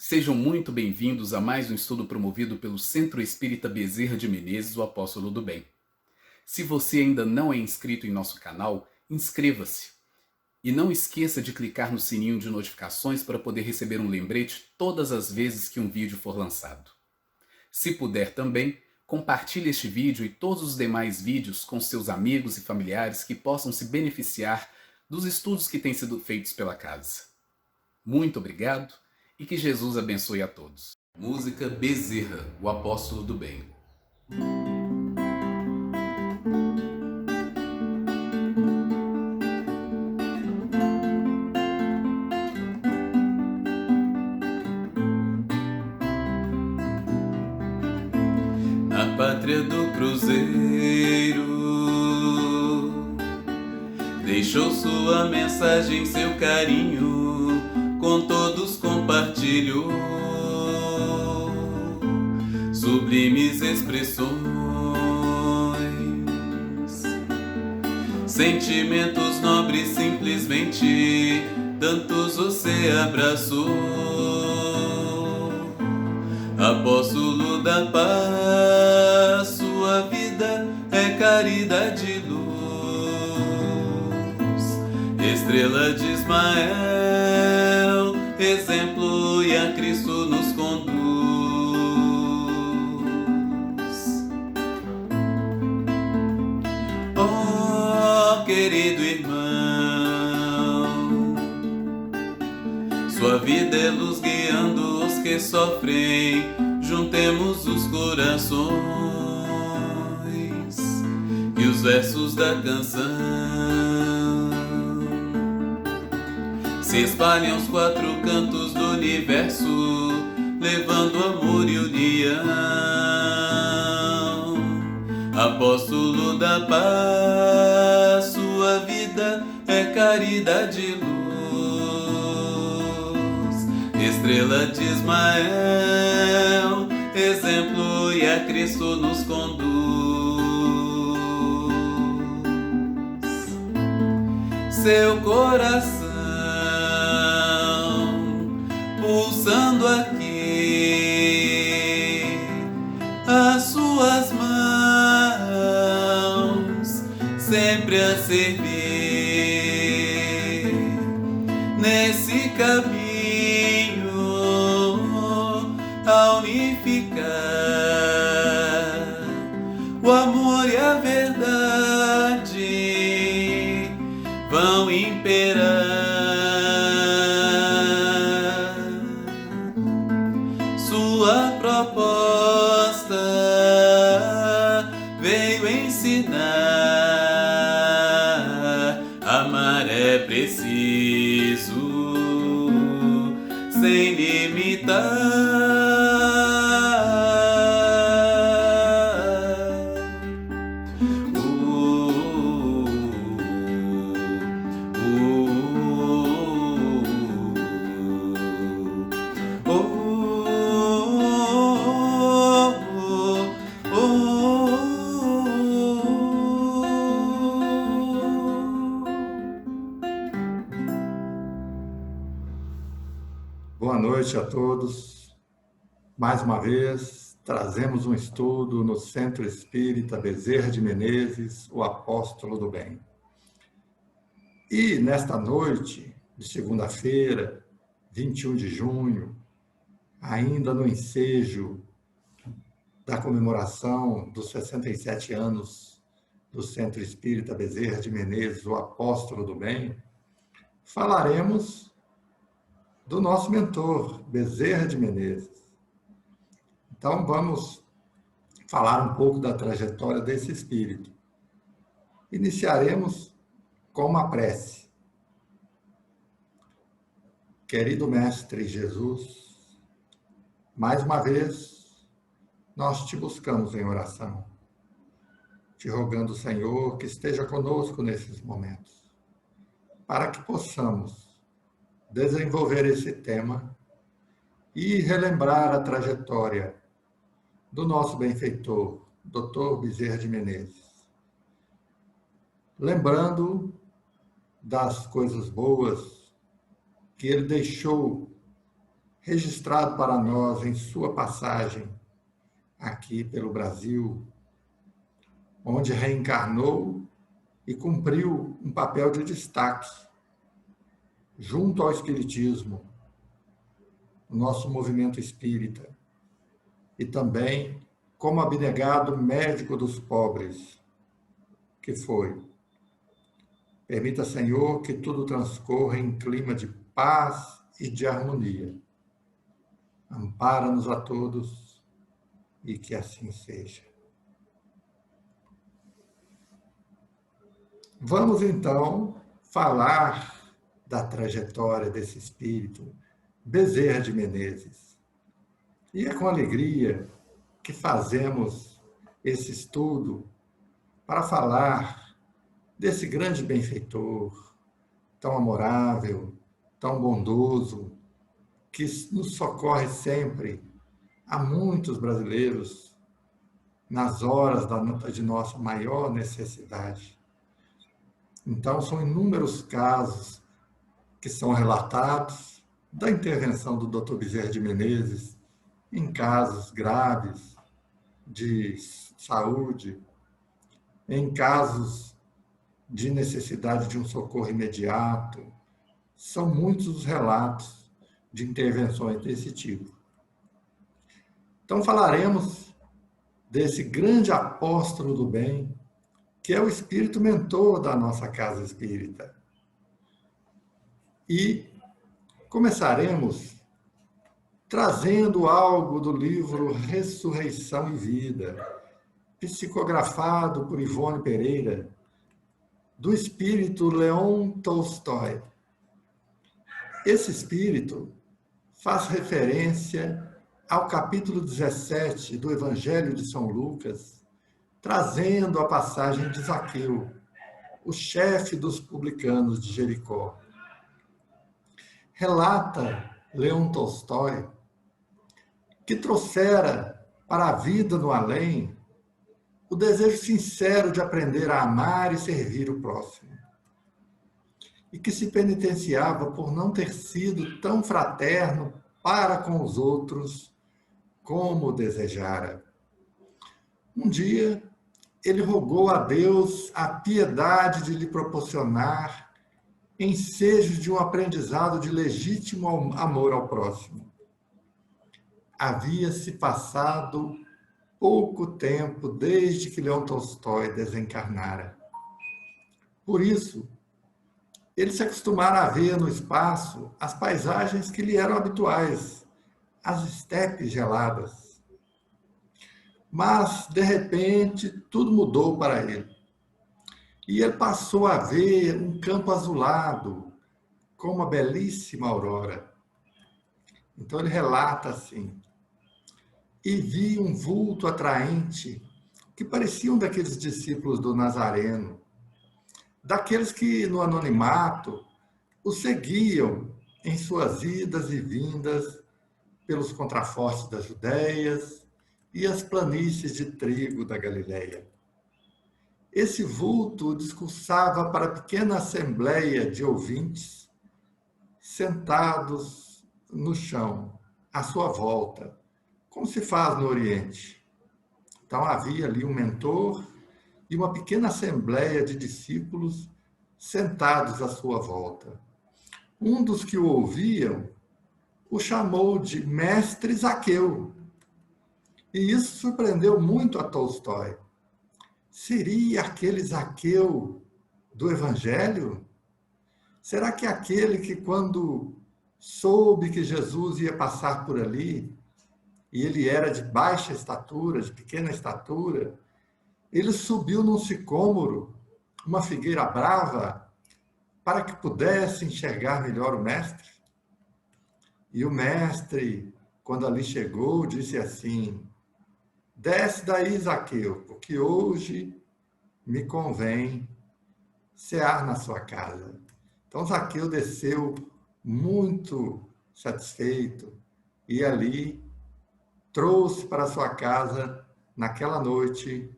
Sejam muito bem-vindos a mais um estudo promovido pelo Centro Espírita Bezerra de Menezes, o Apóstolo do Bem. Se você ainda não é inscrito em nosso canal, inscreva-se. E não esqueça de clicar no sininho de notificações para poder receber um lembrete todas as vezes que um vídeo for lançado. Se puder também, compartilhe este vídeo e todos os demais vídeos com seus amigos e familiares que possam se beneficiar dos estudos que têm sido feitos pela casa. Muito obrigado e que Jesus abençoe a todos. Música Bezerra, o Apóstolo do Bem. Na pátria do Cruzeiro, deixou sua mensagem, seu carinho, com todos compartilhou sublimes expressões, sentimentos nobres simplesmente, tantos você abraçou. Apóstolo da paz, sua vida é caridade e luz, estrela de Ismael, exemplo e a Cristo nos conduz. Oh, querido irmão, sua vida é luz guiando os que sofrem, juntemos os corações e os versos da canção se espalhem aos quatro cantos do universo, levando amor e união. Apóstolo da paz, sua vida é caridade e luz, estrela de Ismael, exemplo e a Cristo nos conduz. Seu coração pulsando aqui, as suas mãos sempre a servir nesse caminho a unificar o amor e a verdade vão imperar. Sua proposta veio ensinar: amar é preciso, sem limitar. Boa noite a todos. Mais uma vez, trazemos um estudo no Centro Espírita Bezerra de Menezes, o Apóstolo do Bem. E nesta noite de segunda-feira, 21 de junho, ainda no ensejo da comemoração dos 67 anos do Centro Espírita Bezerra de Menezes, o Apóstolo do Bem, falaremos do nosso mentor, Bezerra de Menezes. Então, vamos falar um pouco da trajetória desse espírito. Iniciaremos com uma prece. Querido Mestre Jesus, mais uma vez, nós te buscamos em oração, te rogando, Senhor, que esteja conosco nesses momentos, para que possamos desenvolver esse tema e relembrar a trajetória do nosso benfeitor, Dr. Bezerra de Menezes. Lembrando das coisas boas que ele deixou registrado para nós em sua passagem aqui pelo Brasil, onde reencarnou e cumpriu um papel de destaque junto ao Espiritismo, o nosso movimento espírita, e também como abnegado médico dos pobres, que foi. Permita, Senhor, que tudo transcorra em clima de paz e de harmonia. Ampara-nos a todos e que assim seja. Vamos, então, falar da trajetória desse espírito, Bezerra de Menezes. E é com alegria que fazemos esse estudo para falar desse grande benfeitor, tão amorável, tão bondoso, que nos socorre sempre a muitos brasileiros nas horas de nossa maior necessidade. Então, são inúmeros casos que são relatados da intervenção do Dr. Bezerra de Menezes em casos graves de saúde, em casos de necessidade de um socorro imediato. São muitos os relatos de intervenções desse tipo. Então, falaremos desse grande apóstolo do bem, que é o espírito mentor da nossa casa espírita. E começaremos trazendo algo do livro Ressurreição e Vida, psicografado por Ivone Pereira, do espírito Leon Tolstói. Esse espírito faz referência ao capítulo 17 do Evangelho de São Lucas, trazendo a passagem de Zaqueu, o chefe dos publicanos de Jericó. Relata Leon Tolstói que trouxera para a vida no além o desejo sincero de aprender a amar e servir o próximo, e que se penitenciava por não ter sido tão fraterno para com os outros como desejara. Um dia, ele rogou a Deus a piedade de lhe proporcionar ensejos de um aprendizado de legítimo amor ao próximo. Havia-se passado pouco tempo desde que Leon Tolstói desencarnara. Por isso, ele se acostumara a ver no espaço as paisagens que lhe eram habituais, as estepes geladas. Mas, de repente, tudo mudou para ele. E ele passou a ver um campo azulado, com uma belíssima aurora. Então ele relata assim: e vi um vulto atraente, que parecia um daqueles discípulos do Nazareno, daqueles que, no anonimato, o seguiam em suas idas e vindas pelos contrafortes das Judéias e as planícies de trigo da Galileia. Esse vulto discursava para a pequena assembleia de ouvintes, sentados no chão, à sua volta, como se faz no Oriente. Então havia ali um mentor e uma pequena assembleia de discípulos sentados à sua volta. Um dos que o ouviam o chamou de Mestre Zaqueu. E isso surpreendeu muito a Tolstói. Seria aquele Zaqueu do Evangelho? Será que aquele que, quando soube que Jesus ia passar por ali, e ele era de baixa estatura, de pequena estatura, ele subiu num sicômoro, uma figueira brava, para que pudesse enxergar melhor o mestre? E o mestre, quando ali chegou, disse assim: desce daí, Zaqueu, porque hoje me convém cear na sua casa. Então Zaqueu desceu muito satisfeito e ali trouxe para sua casa, naquela noite,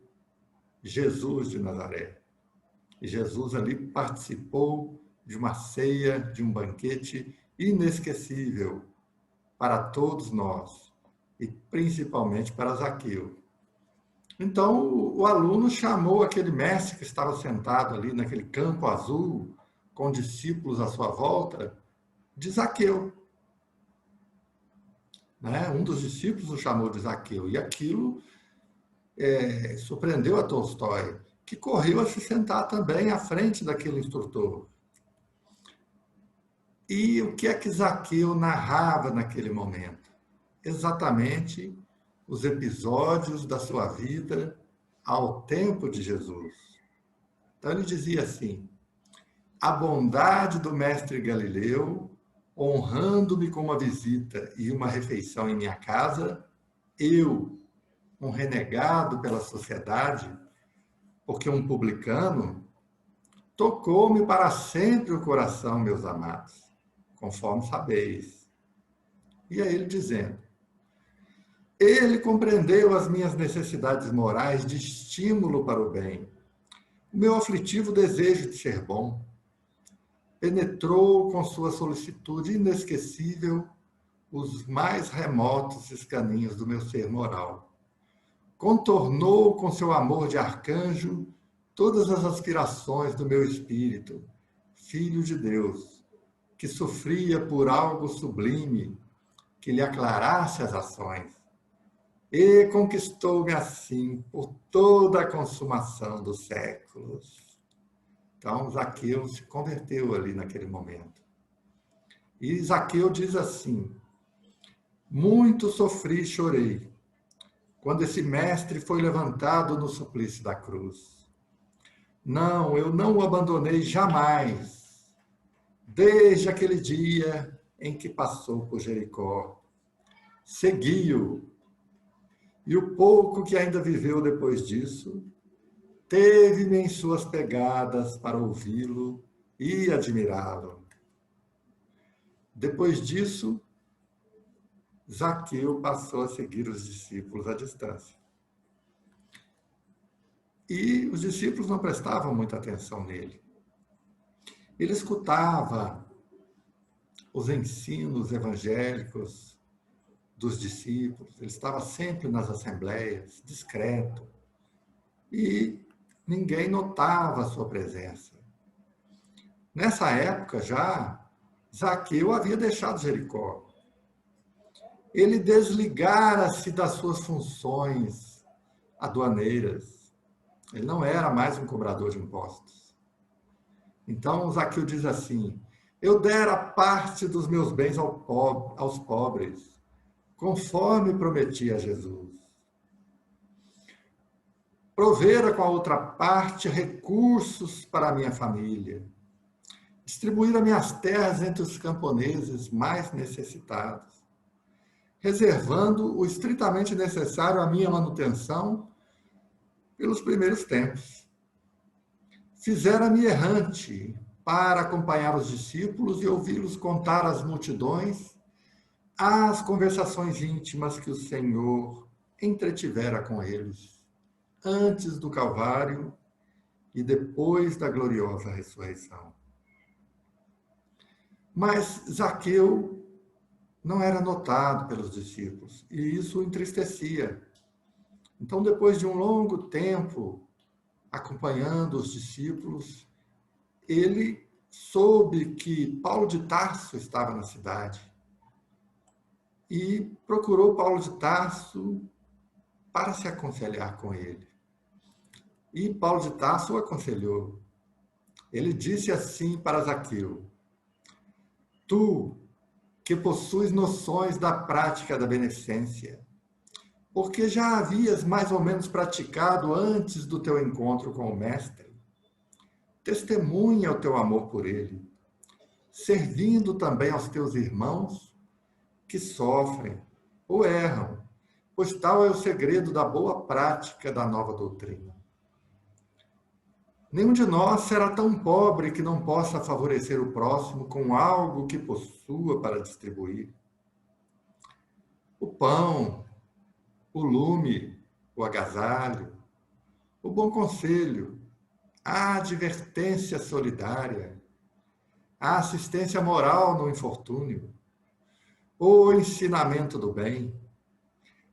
Jesus de Nazaré. E Jesus ali participou de uma ceia, de um banquete inesquecível para todos nós, e principalmente para Zaqueu. Então, o aluno chamou aquele mestre que estava sentado ali naquele campo azul, com discípulos à sua volta, de Zaqueu. Né? Um dos discípulos o chamou de Zaqueu, e aquilo surpreendeu a Tolstói, que correu a se sentar também à frente daquele instrutor. E o que é que Zaqueu narrava naquele momento? Exatamente os episódios da sua vida ao tempo de Jesus. Então ele dizia assim: a bondade do mestre Galileu, honrando-me com uma visita e uma refeição em minha casa, eu, um renegado pela sociedade, porque um publicano, tocou-me para sempre o coração, meus amados, conforme sabeis. E aí ele dizendo: ele compreendeu as minhas necessidades morais de estímulo para o bem, o meu aflitivo desejo de ser bom, penetrou com sua solicitude inesquecível os mais remotos escaninhos do meu ser moral, contornou com seu amor de arcanjo todas as aspirações do meu espírito, filho de Deus, que sofria por algo sublime que lhe aclarasse as ações, e conquistou-me assim por toda a consumação dos séculos. Então, Zaqueu se converteu ali naquele momento. E Zaqueu diz assim: muito sofri e chorei quando esse mestre foi levantado no suplício da cruz. Não, eu não o abandonei jamais, desde aquele dia em que passou por Jericó. Segui-o, e o pouco que ainda viveu depois disso, teve-me em suas pegadas para ouvi-lo e admirá-lo. Depois disso, Zaqueu passou a seguir os discípulos à distância. E os discípulos não prestavam muita atenção nele. Ele escutava os ensinos evangélicos dos discípulos, ele estava sempre nas assembleias, discreto, e ninguém notava a sua presença. Nessa época já, Zaqueu havia deixado Jericó. Ele desligara-se das suas funções aduaneiras. Ele não era mais um cobrador de impostos. Então, Zaqueu diz assim: eu dera parte dos meus bens aos pobres, conforme prometi a Jesus. Provera com a outra parte recursos para a minha família. Distribuir as minhas terras entre os camponeses mais necessitados, reservando o estritamente necessário à minha manutenção pelos primeiros tempos. Fizera-me errante para acompanhar os discípulos e ouvi-los contar às multidões as conversações íntimas que o Senhor entretivera com eles, antes do Calvário e depois da gloriosa ressurreição. Mas Zaqueu não era notado pelos discípulos, e isso o entristecia. Então, depois de um longo tempo acompanhando os discípulos, ele soube que Paulo de Tarso estava na cidade e procurou Paulo de Tarso para se aconselhar com ele. E Paulo de Tarso o aconselhou. Ele disse assim para Zaqueu: tu, que possuis noções da prática da beneficência, porque já havias mais ou menos praticado antes do teu encontro com o Mestre, testemunha o teu amor por ele, servindo também aos teus irmãos que sofrem ou erram, pois tal é o segredo da boa prática da nova doutrina. Nenhum de nós será tão pobre que não possa favorecer o próximo com algo que possua para distribuir. O pão, o lume, o agasalho, o bom conselho, a advertência solidária, a assistência moral no infortúnio, o ensinamento do bem,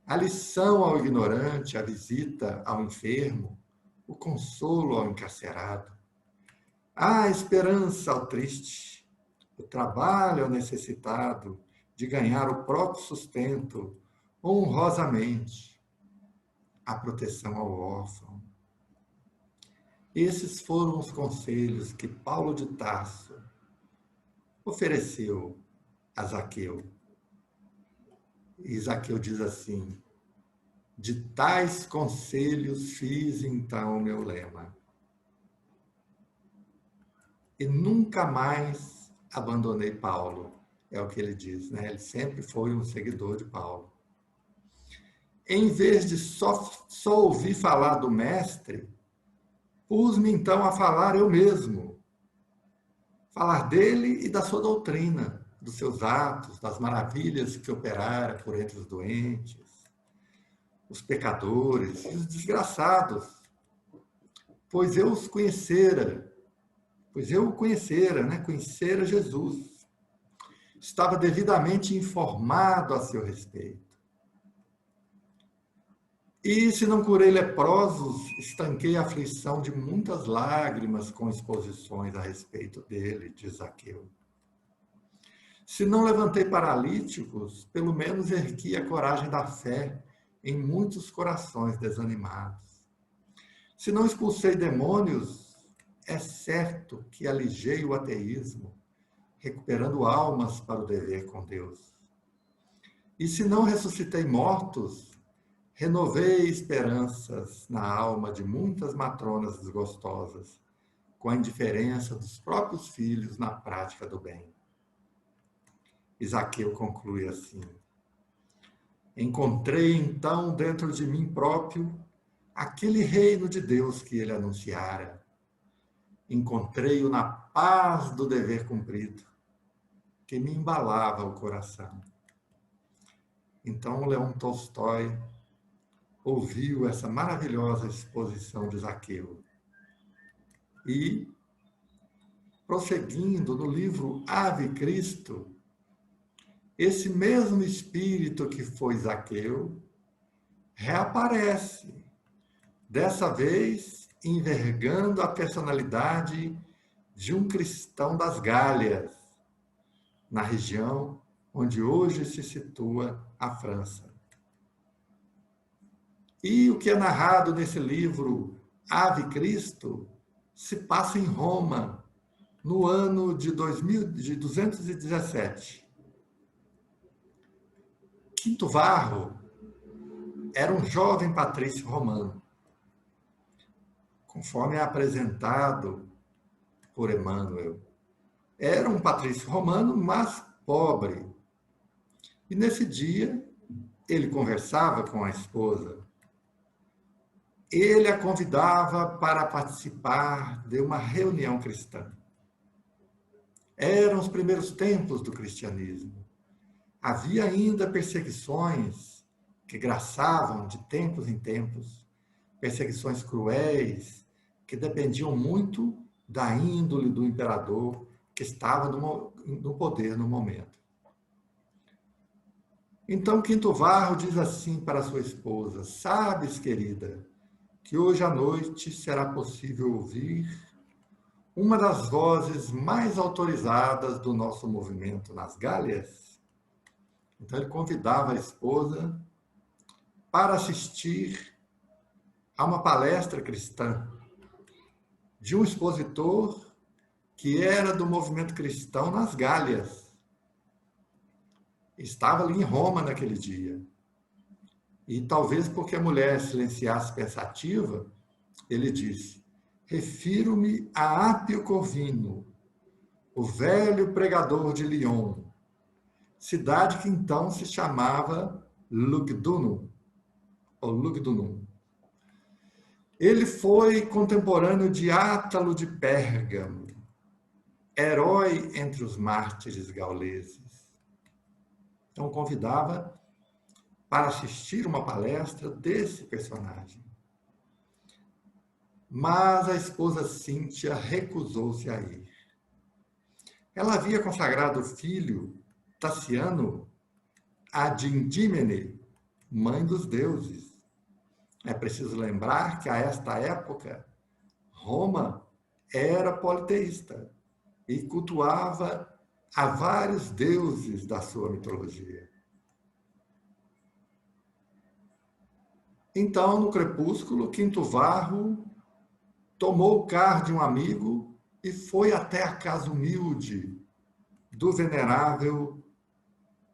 a lição ao ignorante, a visita ao enfermo, o consolo ao encarcerado, a esperança ao triste, o trabalho ao necessitado de ganhar o próprio sustento honrosamente, a proteção ao órfão. Esses foram os conselhos que Paulo de Tarso ofereceu a Zaqueu. E Zaqueu diz assim: de tais conselhos fiz então meu lema. E nunca mais abandonei Paulo, é o que ele diz, né? Ele sempre foi um seguidor de Paulo. Em vez de só ouvir falar do mestre, pus-me então a falar eu mesmo. Falar dele e da sua doutrina, dos seus atos, das maravilhas que operara por entre os doentes, os pecadores e os desgraçados, pois eu o conhecera, né? Conhecera Jesus. Estava devidamente informado a seu respeito. E se não curei leprosos, estanquei a aflição de muitas lágrimas com exposições a respeito dele, diz Zaqueu. Se não levantei paralíticos, pelo menos ergui a coragem da fé em muitos corações desanimados. Se não expulsei demônios, é certo que alijei o ateísmo, recuperando almas para o dever com Deus. E se não ressuscitei mortos, renovei esperanças na alma de muitas matronas desgostosas, com a indiferença dos próprios filhos na prática do bem. Zaqueu conclui assim: encontrei então dentro de mim próprio aquele reino de Deus que ele anunciara. Encontrei-o na paz do dever cumprido, que me embalava o coração. Então Leão Tolstói ouviu essa maravilhosa exposição de Zaqueu e, prosseguindo no livro Ave Cristo, esse mesmo espírito que foi Zaqueu reaparece, dessa vez envergando a personalidade de um cristão das Gálias, na região onde hoje se situa a França. E o que é narrado nesse livro Ave Cristo se passa em Roma, no ano de 217. Quinto Varro era um jovem patrício romano, conforme é apresentado por Emmanuel. Era um patrício romano, mas pobre. E nesse dia, ele conversava com a esposa. Ele a convidava para participar de uma reunião cristã. Eram os primeiros tempos do cristianismo. Havia ainda perseguições que graçavam de tempos em tempos, perseguições cruéis, que dependiam muito da índole do imperador que estava no poder no momento. Então, Quinto Varro diz assim para sua esposa: sabes, querida, que hoje à noite será possível ouvir uma das vozes mais autorizadas do nosso movimento nas Gálias? Então, ele convidava a esposa para assistir a uma palestra cristã de um expositor que era do movimento cristão nas Gálias. Estava ali em Roma naquele dia. E talvez porque a mulher silenciasse pensativa, ele disse: refiro-me a Apio Corvino, o velho pregador de Lyon, cidade que então se chamava Lugdunum, ou Lugdunum. Ele foi contemporâneo de Átalo de Pérgamo, herói entre os mártires gauleses. Então convidava para assistir uma palestra desse personagem. Mas a esposa Cíntia recusou-se a ir. Ela havia consagrado o filho, Tassiano, a Dindímene, mãe dos deuses. É preciso lembrar que a esta época, Roma era politeísta e cultuava a vários deuses da sua mitologia. Então, no crepúsculo, Quinto Varro tomou o carro de um amigo e foi até a casa humilde do venerável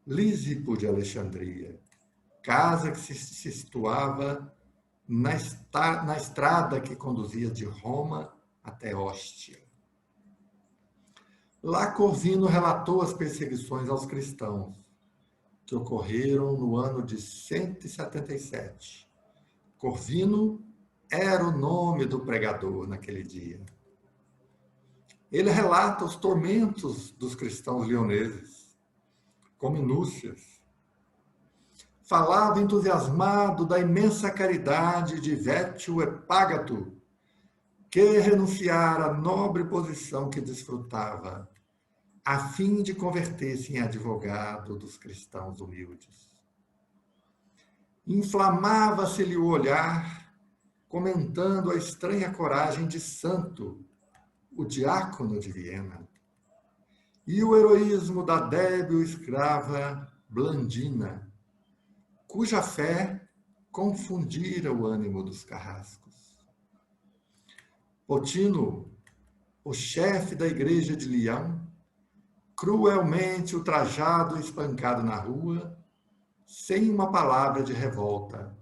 Lísipo de Alexandria, casa que se situava na estrada que conduzia de Roma até Ostia. Lá Corvino relatou as perseguições aos cristãos, que ocorreram no ano de 177. Corvino era o nome do pregador naquele dia. Ele relata os tormentos dos cristãos lioneses, com minúcias. Falava entusiasmado da imensa caridade de Vetio Epágato, que renunciara à nobre posição que desfrutava, a fim de converter-se em advogado dos cristãos humildes. Inflamava-se-lhe o olhar, comentando a estranha coragem de Santo, o diácono de Viena, e o heroísmo da débil escrava Blandina, cuja fé confundira o ânimo dos carrascos. Potino, o chefe da igreja de Lyon, cruelmente ultrajado e espancado na rua, sem uma palavra de revolta,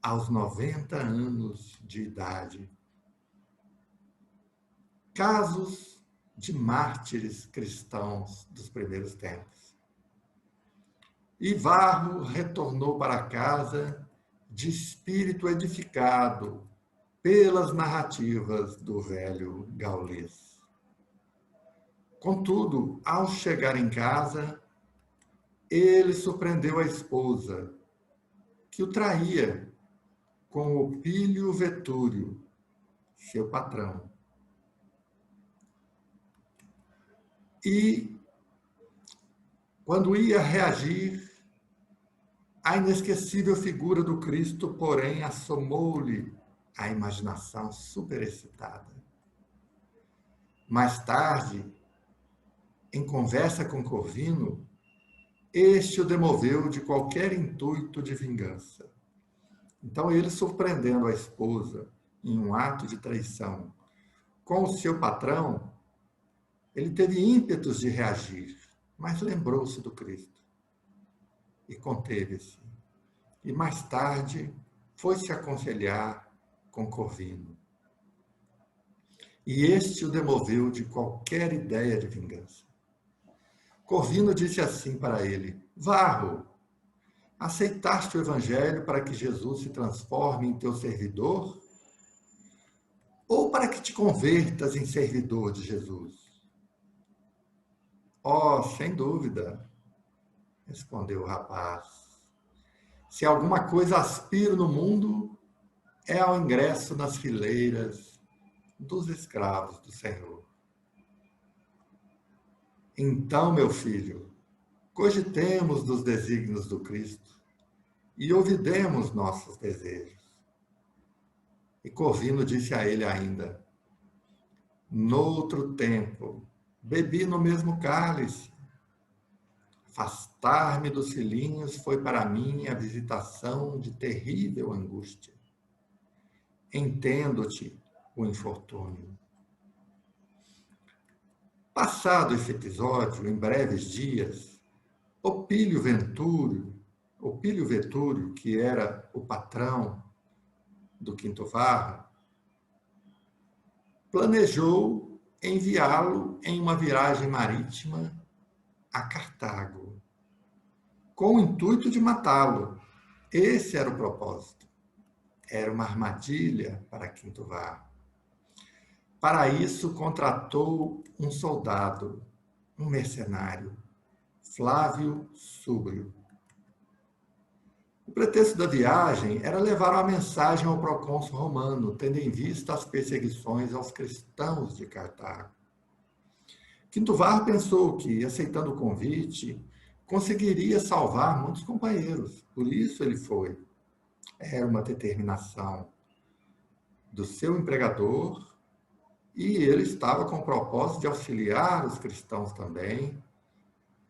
aos 90 anos de idade. Casos de mártires cristãos dos primeiros tempos. E Varro retornou para casa de espírito edificado pelas narrativas do velho gaulês. Contudo, ao chegar em casa, ele surpreendeu a esposa, que o traía com Opílio Vetúrio, seu patrão. E, quando ia reagir, a inesquecível figura do Cristo, porém, assomou-lhe a imaginação superexcitada. Mais tarde, em conversa com Corvino, este o demoveu de qualquer intuito de vingança. Então, ele, surpreendendo a esposa em um ato de traição com o seu patrão, ele teve ímpetos de reagir, mas lembrou-se do Cristo e conteve-se. E mais tarde foi se aconselhar com Corvino. E este o demoveu de qualquer ideia de vingança. Corvino disse assim para ele: Varro, aceitaste o evangelho para que Jesus se transforme em teu servidor? Ou para que te convertas em servidor de Jesus? Oh, sem dúvida, respondeu o rapaz. Se alguma coisa aspiro no mundo, é ao ingresso nas fileiras dos escravos do Senhor. Então, meu filho, cogitemos dos desígnios do Cristo e ouvidemos nossos desejos. E Corvino disse a ele ainda: Noutro tempo, bebi no mesmo cálice. Afastar-me dos filhinhos foi para mim a visitação de terrível angústia. Entendo-te o infortúnio. Passado esse episódio, em breves dias, Opílio Vetúrio, que era o patrão do Quinto Varro, planejou enviá-lo em uma viagem marítima a Cartago, com o intuito de matá-lo. Esse era o propósito. Era uma armadilha para Quinto Varro. Para isso, contratou um soldado, um mercenário, Flávio Súbrio. O pretexto da viagem era levar uma mensagem ao procônsul romano, tendo em vista as perseguições aos cristãos de Cartago. Quinto Varro pensou que, aceitando o convite, conseguiria salvar muitos companheiros. Por isso ele foi. Era uma determinação do seu empregador e ele estava com o propósito de auxiliar os cristãos também,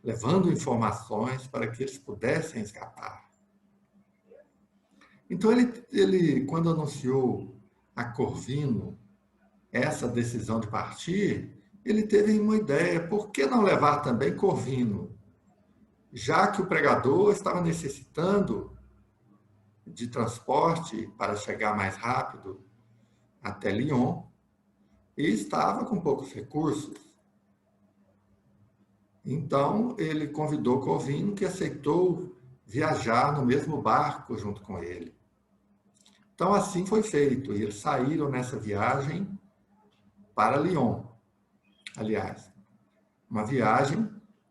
levando informações para que eles pudessem escapar. Então ele quando anunciou a Corvino essa decisão de partir, ele teve uma ideia: por que não levar também Corvino? Já que o pregador estava necessitando de transporte para chegar mais rápido até Lyon e estava com poucos recursos. Então, ele convidou Corvino, que aceitou viajar no mesmo barco junto com ele. Então, assim foi feito. E eles saíram nessa viagem para Lyon. Aliás, uma viagem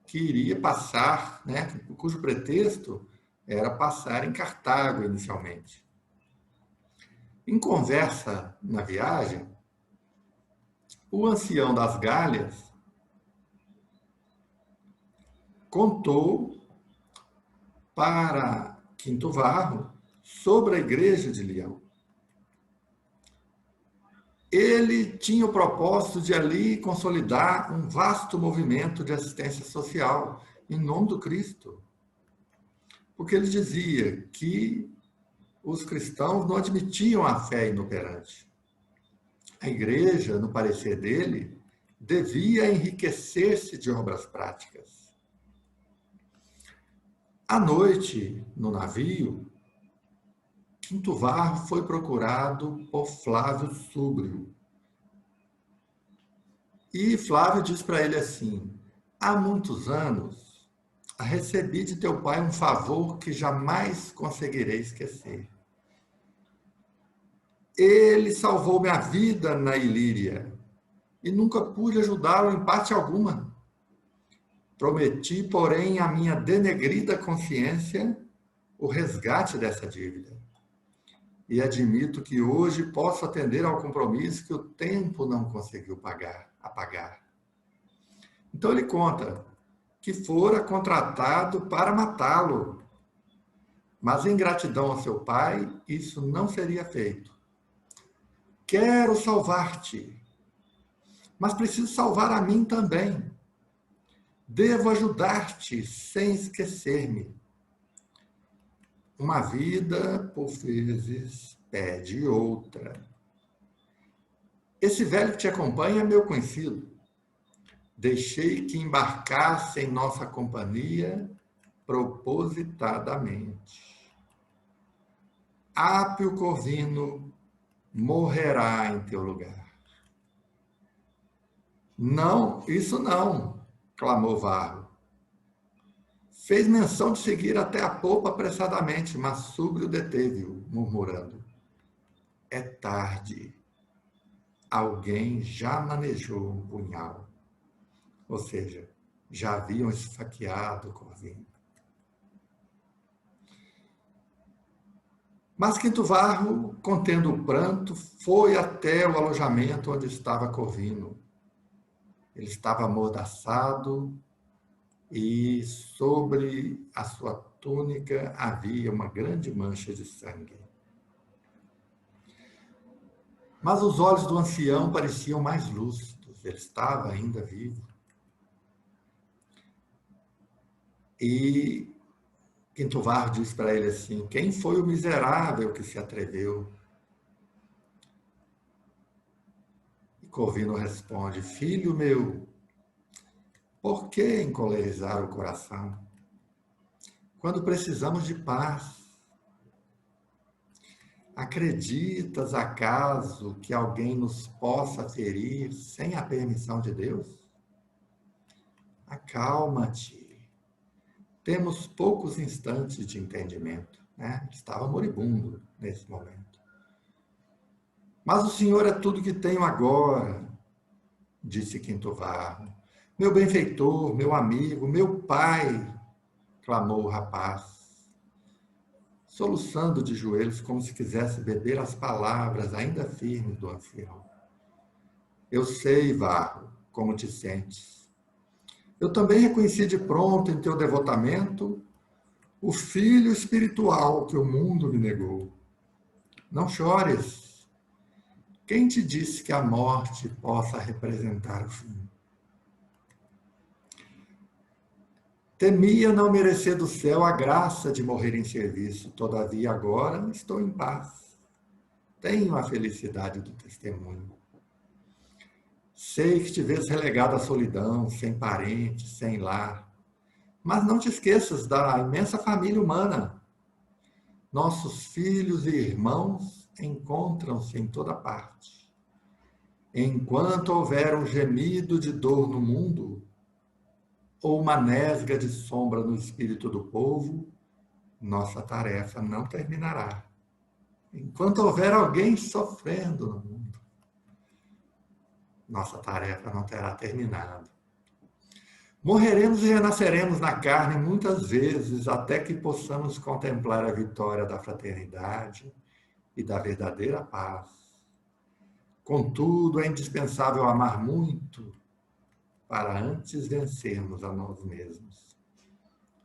que iria passar, né, cujo pretexto era passar em Cartago inicialmente. Em conversa na viagem, o ancião das Gálias contou para Quinto Varro sobre a igreja de Lyon. Ele tinha o propósito de ali consolidar um vasto movimento de assistência social em nome do Cristo. Porque ele dizia que os cristãos não admitiam a fé inoperante. A igreja, no parecer dele, devia enriquecer-se de obras práticas. À noite, no navio, Quinto Varro foi procurado por Flávio Súbrio. E Flávio diz para ele assim: há muitos anos recebi de teu pai um favor que jamais conseguirei esquecer. Ele salvou minha vida na Ilíria e nunca pude ajudá-lo em parte alguma. Prometi, porém, à minha denegrida consciência o resgate dessa dívida. E admito que hoje posso atender ao compromisso que o tempo não conseguiu apagar. Então ele conta que fora contratado para matá-lo, mas em gratidão ao seu pai, isso não seria feito. Quero salvar-te, mas preciso salvar a mim também. Devo ajudar-te sem esquecer-me. Uma vida, por vezes, pede outra. Esse velho que te acompanha é meu conhecido. Deixei que embarcasse em nossa companhia propositadamente. Ápio Corvino morrerá em teu lugar. Não, isso não, clamou Varro. Fez menção de seguir até a popa apressadamente, mas Súbrio deteve-o, murmurando: é tarde. Alguém já manejou um punhal. Ou seja, já haviam esfaqueado Corvino. Mas Quinto Varro, contendo o pranto, foi até o alojamento onde estava Corvino. Ele estava amordaçado e sobre a sua túnica havia uma grande mancha de sangue. Mas os olhos do ancião pareciam mais lúcidos, ele estava ainda vivo. E Quinto Varro diz para ele assim: quem foi o miserável que se atreveu? E Corvino responde: filho meu, por que encolerizar o coração? Quando precisamos de paz. Acreditas, acaso, que alguém nos possa ferir sem a permissão de Deus? Acalma-te. Temos poucos instantes de entendimento, né? Estava moribundo nesse momento. Mas o Senhor é tudo que tenho agora, disse Quinto Varro. Meu benfeitor, meu amigo, meu pai, clamou o rapaz, soluçando de joelhos como se quisesse beber as palavras ainda firmes do ancião. Eu sei, Varro, como te sentes. Eu também reconheci de pronto em teu devotamento o filho espiritual que o mundo me negou. Não chores. Quem te disse que a morte possa representar o fim? Temia não merecer do céu a graça de morrer em serviço, todavia agora estou em paz. Tenho a felicidade do testemunho. Sei que te vês relegado à solidão, sem parentes, sem lar. Mas não te esqueças da imensa família humana. Nossos filhos e irmãos encontram-se em toda parte. Enquanto houver um gemido de dor no mundo, ou uma nesga de sombra no espírito do povo, nossa tarefa não terminará. Enquanto houver alguém sofrendo no mundo, nossa tarefa não terá terminado. Morreremos e renasceremos na carne muitas vezes até que possamos contemplar a vitória da fraternidade e da verdadeira paz. Contudo, é indispensável amar muito para antes vencermos a nós mesmos.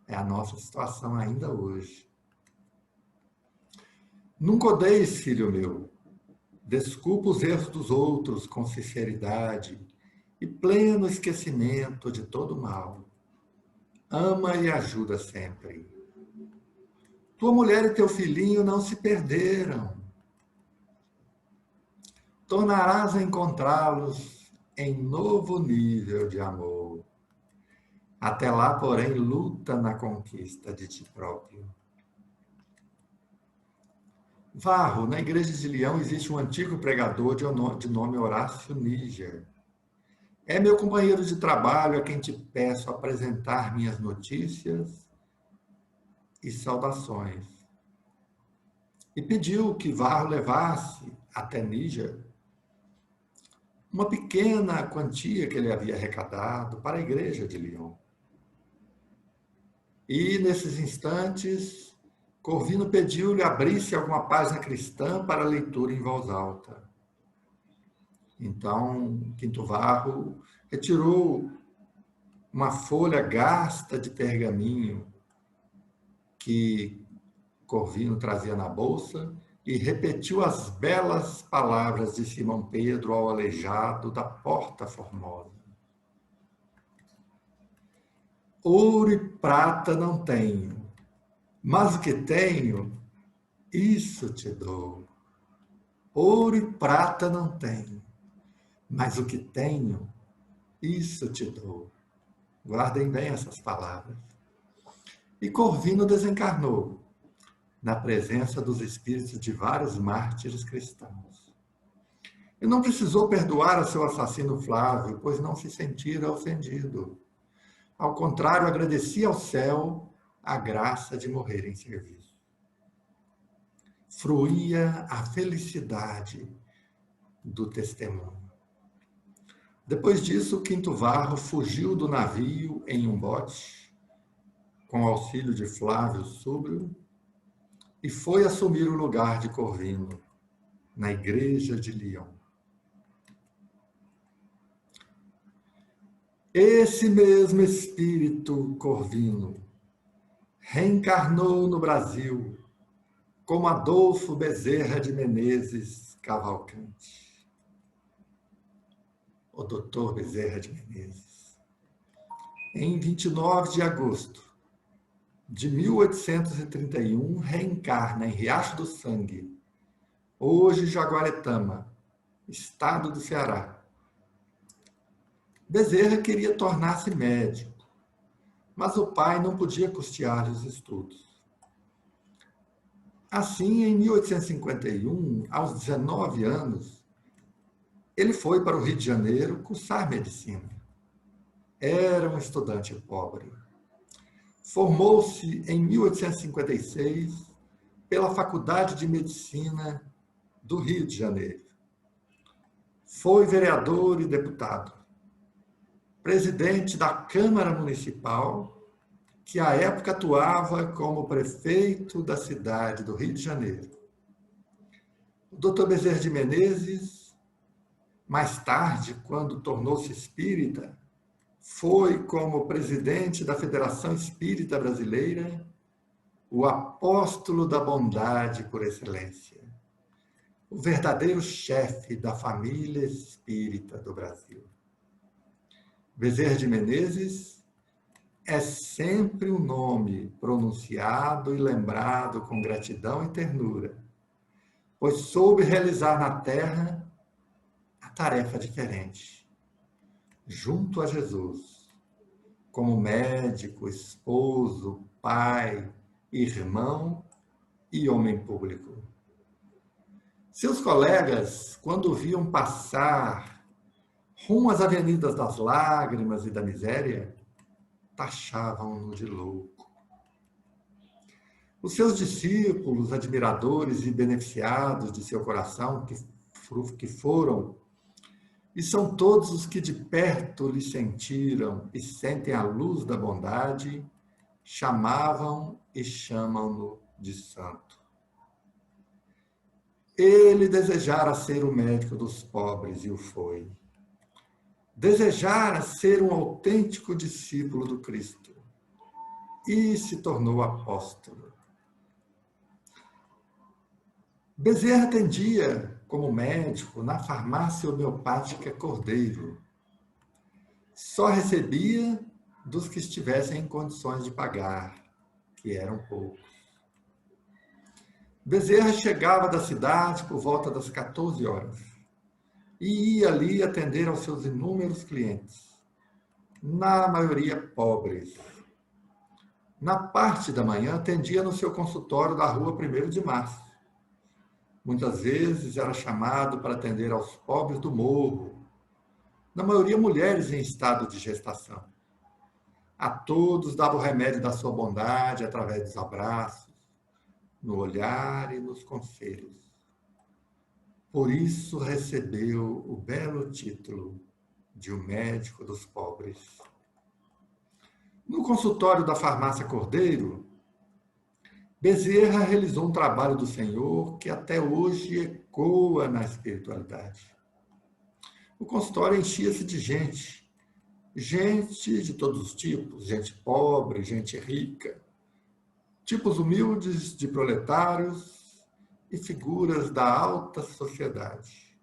É a nossa situação ainda hoje. Nunca odeies, filho meu. Desculpa os erros dos outros com sinceridade e pleno esquecimento de todo mal. Ama e ajuda sempre. Tua mulher e teu filhinho não se perderam. Tornarás a encontrá-los em novo nível de amor. Até lá, porém, luta na conquista de ti próprio. Varro, na igreja de Leão existe um antigo pregador de nome Horácio Níger. É meu companheiro de trabalho a quem te peço apresentar minhas notícias e saudações. E pediu que Varro levasse até Níger uma pequena quantia que ele havia arrecadado para a igreja de Lyon. E, nesses instantes, Corvino pediu-lhe abrisse alguma página cristã para leitura em voz alta. Então, Quinto Varro retirou uma folha gasta de pergaminho que Corvino trazia na bolsa e repetiu as belas palavras de Simão Pedro ao aleijado da Porta Formosa. Ouro e prata não tenho, mas o que tenho, isso te dou. Ouro e prata não tenho, mas o que tenho, isso te dou. Guardem bem essas palavras. E Corvino desencarnou na presença dos espíritos de vários mártires cristãos. E não precisou perdoar a seu assassino Flávio, pois não se sentira ofendido. Ao contrário, agradecia ao céu a graça de morrer em serviço. Fruía a felicidade do testemunho. Depois disso, Quinto Varro fugiu do navio em um bote, com auxílio de Flávio Súblio, e foi assumir o lugar de Corvino, na igreja de Lyon. Esse mesmo espírito Corvino reencarnou no Brasil como Adolfo Bezerra de Menezes Cavalcante. O doutor Bezerra de Menezes. Em 29 de agosto de 1831, reencarna em Riacho do Sangue, hoje Jaguaretama, estado do Ceará. Bezerra queria tornar-se médico, mas o pai não podia custear os estudos. Assim, em 1851, aos 19 anos, ele foi para o Rio de Janeiro cursar medicina. Era um estudante pobre. Formou-se em 1856 pela Faculdade de Medicina do Rio de Janeiro. Foi vereador e deputado, presidente da Câmara Municipal, que à época atuava como prefeito da cidade do Rio de Janeiro. O Dr. Bezerra de Menezes, mais tarde, quando tornou-se espírita, foi, como presidente da Federação Espírita Brasileira, o apóstolo da bondade por excelência, o verdadeiro chefe da família espírita do Brasil. Bezerra de Menezes é sempre um nome pronunciado e lembrado com gratidão e ternura, pois soube realizar na terra a tarefa diferente, junto a Jesus, como médico, esposo, pai, irmão e homem público. Seus colegas, quando o viam passar rumo às avenidas das lágrimas e da miséria, taxavam-no de louco. Os seus discípulos, admiradores e beneficiados de seu coração, que foram e são todos os que de perto lhe sentiram e sentem a luz da bondade, chamavam e chamam-no de santo. Ele desejara ser o médico dos pobres e o foi. Desejara ser um autêntico discípulo do Cristo e se tornou apóstolo. Bezerra atendia como médico na farmácia homeopática Cordeiro. Só recebia dos que estivessem em condições de pagar, que eram poucos. Bezerra chegava da cidade por volta das 14 horas e ia ali atender aos seus inúmeros clientes, na maioria pobres. Na parte da manhã, atendia no seu consultório da rua 1º de Março. Muitas vezes era chamado para atender aos pobres do morro, na maioria mulheres em estado de gestação. A todos dava o remédio da sua bondade através dos abraços, no olhar e nos conselhos. Por isso recebeu o belo título de o médico dos pobres. No consultório da farmácia Cordeiro, Bezerra realizou um trabalho do Senhor que até hoje ecoa na espiritualidade. O consultório enchia-se de gente de todos os tipos, gente pobre, gente rica, tipos humildes de proletários e figuras da alta sociedade.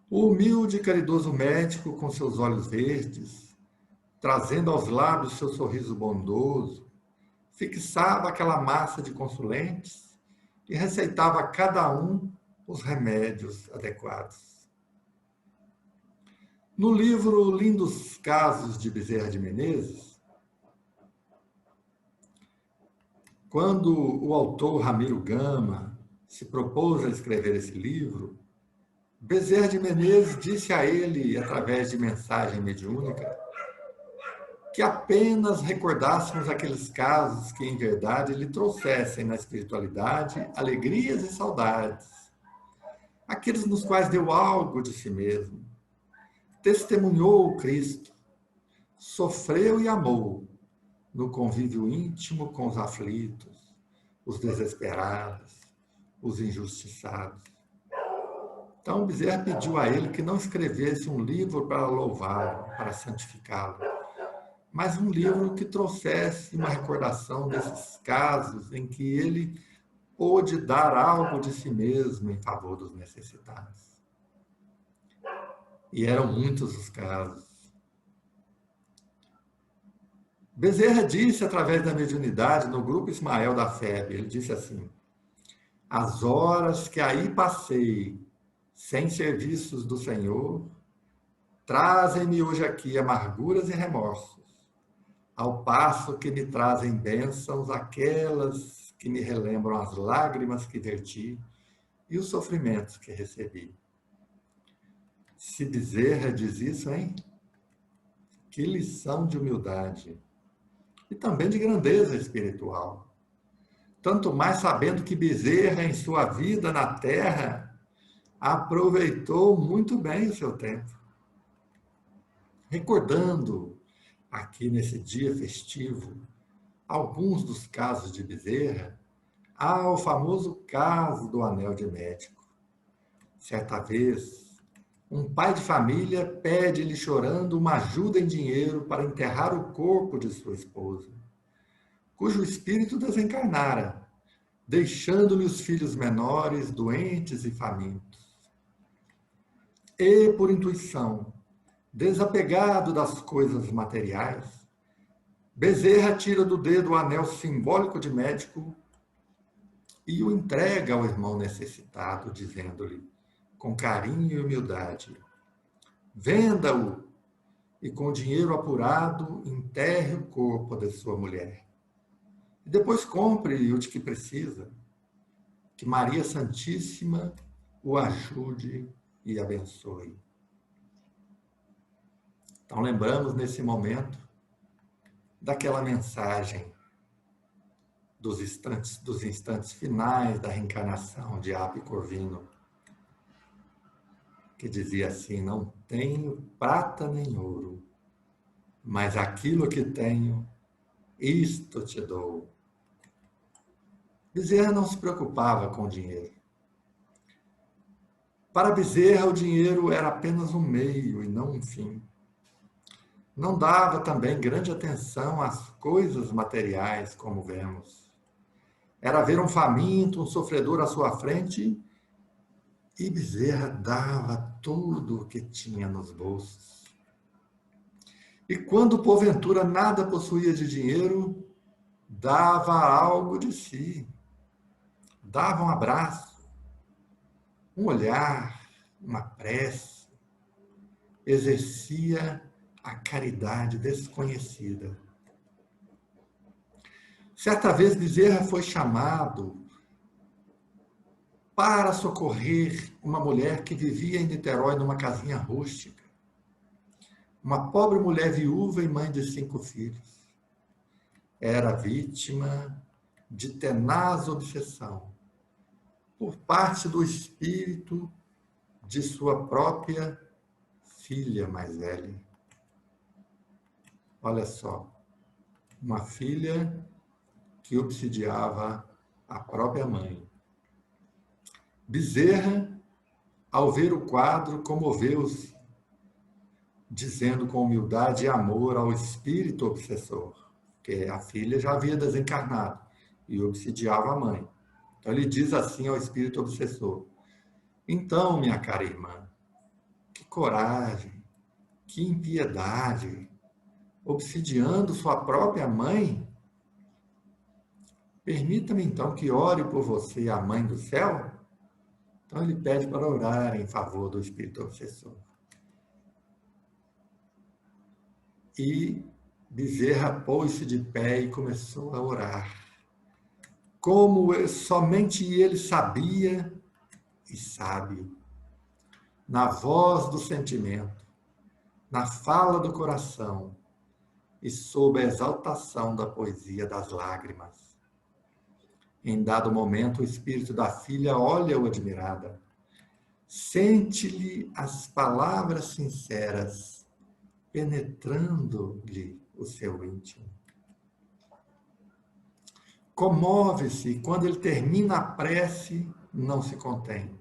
O humilde e caridoso médico, com seus olhos verdes, trazendo aos lábios seu sorriso bondoso, fixava aquela massa de consulentes e receitava a cada um os remédios adequados. No livro Lindos Casos de Bezerra de Menezes, quando o autor Ramiro Gama se propôs a escrever esse livro, Bezerra de Menezes disse a ele, através de mensagem mediúnica, que apenas recordássemos aqueles casos que, em verdade, lhe trouxessem na espiritualidade alegrias e saudades, aqueles nos quais deu algo de si mesmo, testemunhou o Cristo, sofreu e amou no convívio íntimo com os aflitos, os desesperados, os injustiçados. Então, Bezerra pediu a ele que não escrevesse um livro para louvá-lo, para santificá-lo, mas um livro que trouxesse uma recordação desses casos em que ele pôde dar algo de si mesmo em favor dos necessitados. E eram muitos os casos. Bezerra disse, através da mediunidade, no grupo Ismael da FEB, ele disse assim: as horas que aí passei sem serviços do Senhor trazem-me hoje aqui amarguras e remorsos, ao passo que me trazem bênçãos aquelas que me relembram as lágrimas que verti e os sofrimentos que recebi. Se Bezerra diz isso, hein? Que lição de humildade e também de grandeza espiritual. Tanto mais sabendo que Bezerra, em sua vida na Terra, aproveitou muito bem o seu tempo. Recordando aqui nesse dia festivo alguns dos casos de Bezerra, há o famoso caso do anel de médico. Certa vez, Um pai de família pede-lhe chorando uma ajuda em dinheiro para enterrar o corpo de sua esposa, cujo espírito desencarnara, deixando-lhe os filhos menores, doentes e famintos. E, por intuição, desapegado das coisas materiais, Bezerra tira do dedo o anel simbólico de médico e o entrega ao irmão necessitado, dizendo-lhe, com carinho e humildade, venda-o e com o dinheiro apurado enterre o corpo de sua mulher. E depois compre o de que precisa, que Maria Santíssima o ajude e abençoe. Então lembramos nesse momento daquela mensagem dos instantes finais da reencarnação de Abe Corvino, que dizia assim, não tenho prata nem ouro, mas aquilo que tenho, isto te dou. Bezerra não se preocupava com o dinheiro. Para Bezerra, o dinheiro era apenas um meio e não um fim. Não dava também grande atenção às coisas materiais, como vemos. Era ver um faminto, um sofredor à sua frente, e Bezerra dava tudo o que tinha nos bolsos. E quando, porventura, nada possuía de dinheiro, dava algo de si. Dava um abraço, um olhar, uma prece. Exercia a caridade desconhecida. Certa vez, Bezerra foi chamado para socorrer uma mulher que vivia em Niterói numa casinha rústica. Uma pobre mulher viúva e mãe de 5 filhos. Era vítima de tenaz obsessão por parte do espírito de sua própria filha mais velha. Olha só, uma filha que obsidiava a própria mãe. Bezerra, ao ver o quadro, comoveu-se, dizendo com humildade e amor ao espírito obsessor, que a filha já havia desencarnado e obsidiava a mãe. Então ele diz assim ao espírito obsessor, então, minha cara irmã, que coragem, que impiedade, obsidiando sua própria mãe? Permita-me então que ore por você, a mãe do céu? Então ele pede para orar em favor do espírito obsessor. E Bezerra pôs-se de pé e começou a orar. Como somente ele sabia e sabe, na voz do sentimento, na fala do coração e sob a exaltação da poesia das lágrimas. Em dado momento, o espírito da filha olha-o admirada, sente-lhe as palavras sinceras, penetrando-lhe o seu íntimo. Comove-se e, quando ele termina a prece, não se contém.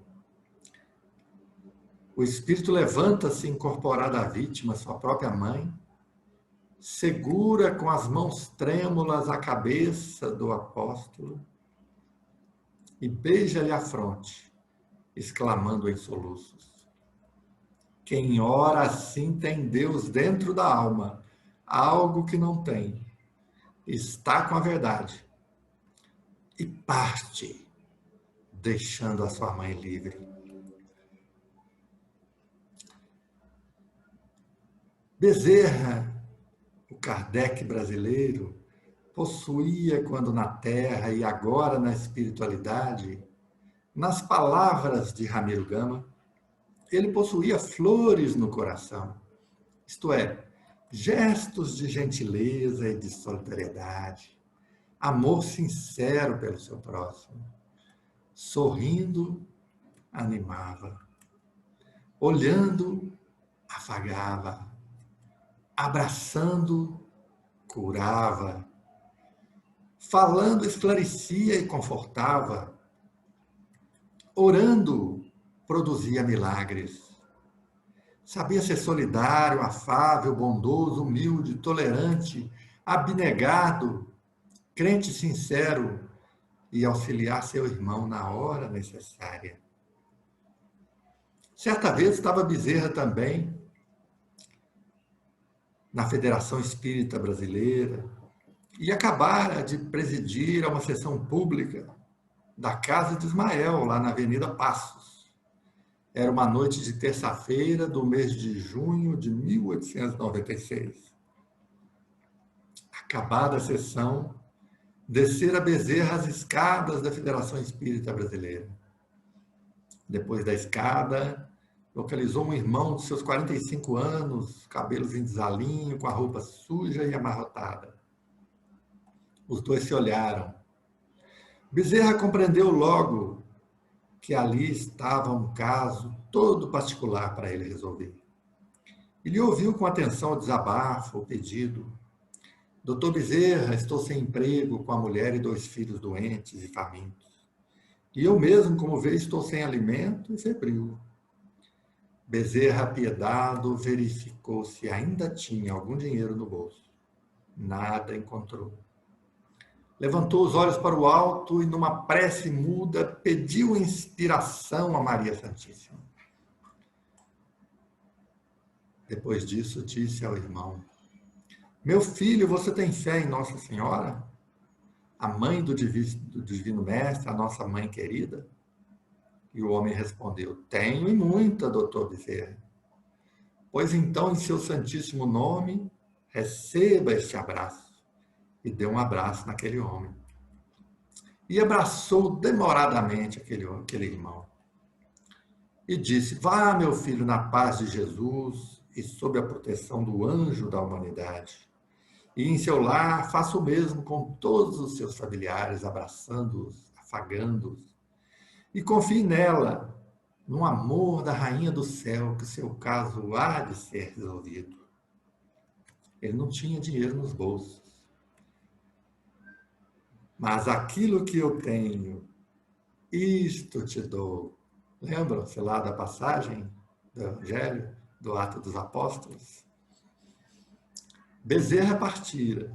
O espírito levanta-se incorporado à vítima, sua própria mãe, segura com as mãos trêmulas a cabeça do apóstolo e beija-lhe a fronte, exclamando em soluços: quem ora assim tem Deus dentro da alma, algo que não tem, está com a verdade. E parte, deixando a sua mãe livre. Bezerra, o Kardec brasileiro, possuía, quando na Terra e agora na espiritualidade, nas palavras de Ramiro Gama, ele possuía flores no coração, isto é, gestos de gentileza e de solidariedade, amor sincero pelo seu próximo. Sorrindo, animava. Olhando, afagava. Abraçando, curava. Falando, esclarecia e confortava. Orando, produzia milagres. Sabia ser solidário, afável, bondoso, humilde, tolerante, abnegado, crente sincero e auxiliar seu irmão na hora necessária. Certa vez estava Bezerra também na Federação Espírita Brasileira e acabara de presidir a uma sessão pública da Casa de Ismael, lá na Avenida Passos. Era uma noite de terça-feira do mês de junho de 1896. Acabada a sessão, descera Bezerra as escadas da Federação Espírita Brasileira. Depois da escada, localizou um irmão de seus 45 anos, cabelos em desalinho, com a roupa suja e amarrotada. Os dois se olharam. Bezerra compreendeu logo que ali estava um caso todo particular para ele resolver. Ele ouviu com atenção o desabafo, o pedido. Doutor Bezerra, estou sem emprego, com a mulher e 2 filhos doentes e famintos. E eu mesmo, como vê, estou sem alimento e febril. Bezerra, apiedado, verificou se ainda tinha algum dinheiro no bolso. Nada encontrou. Levantou os olhos para o alto e, numa prece muda, pediu inspiração a Maria Santíssima. Depois disso, disse ao irmão: meu filho, você tem fé em Nossa Senhora? A mãe do Divino Mestre, a nossa mãe querida? E o homem respondeu: tenho e muita, doutor Bezerra. Pois então, em seu santíssimo nome, receba este abraço. E deu um abraço naquele homem. E abraçou demoradamente aquele irmão. E disse: vá, meu filho, na paz de Jesus e sob a proteção do anjo da humanidade. E em seu lar, faça o mesmo com todos os seus familiares, abraçando-os, afagando-os. E confie nela, no amor da rainha do céu, que seu caso há de ser resolvido. Ele não tinha dinheiro nos bolsos. Mas aquilo que eu tenho, isto te dou. Lembram-se lá da passagem do Evangelho, do Atos dos Apóstolos? Bezerra partira.